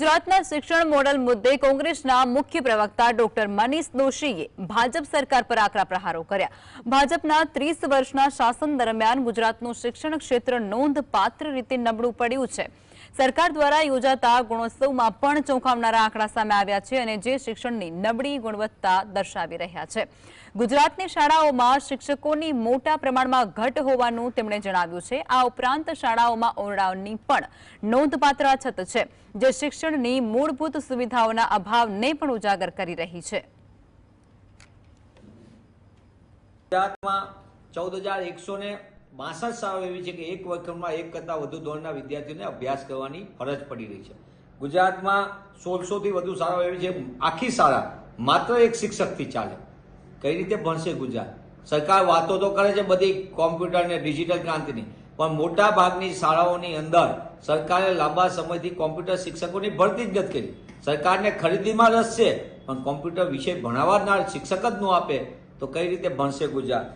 ગુજરાતના શિક્ષણ મોડલ મુદ્દે કોંગ્રેસના મુખ્ય પ્રવક્તા ડોક્ટર મનીષ દોશીએ ભાજપ સરકાર પર આકરા પ્રહારો કર્યા। ભાજપના 30 વર્ષના શાસન દરમિયાન ગુજરાતનું શિક્ષણ ક્ષેત્ર નોંધપાત્ર રીતે નબળું પડ્યું છે। સરકાર દ્વારા યોજાતા ગુણોત્સવમાં પણ ચોંકાવનારા આંકડા સામે આવ્યા છે અને જે શિક્ષણની નબળી ગુણવત્તા દર્શાવી રહ્યા છે। ગુજરાતની શાળાઓમાં શિક્ષકોની મોટા પ્રમાણમાં ઘટ હોવાનું તેમણે જણાવ્યું છે। આ ઉપરાંત શાળાઓમાં ઓરડાઓની પણ નોંધપાત્ર અછત છે, જે શિક્ષણની મૂળભૂત સુવિધાઓના અભાવને પણ ઉજાગર કરી રહી છે। ગુજરાતમાં 14,162 શાળાઓ એવી છે કે એક વર્ગખંડમાં એક કરતાં વધુ ધોરણના વિદ્યાર્થીઓને અભ્યાસ કરવાની ફરજ પડી રહી છે। ગુજરાતમાં 1600 થી વધુ શાળાઓ એવી છે, આખી શાળા માત્ર એક શિક્ષકથી ચાલે। કઈ રીતે ભણશે ગુજરાત? સરકાર વાતો તો કરે છે બધી કોમ્પ્યુટર ને ડિજિટલ ક્રાંતિની, પણ મોટા ભાગની શાળાઓની અંદર સરકારે લાંબા સમયથી કોમ્પ્યુટર શિક્ષકોની ભરતી જ નથી કરી। સરકારને ખરીદીમાં રસ છે, પણ કોમ્પ્યુટર વિષય ભણાવનાર શિક્ષક જ ન આપે તો કઈ રીતે ભણશે ગુજરાત?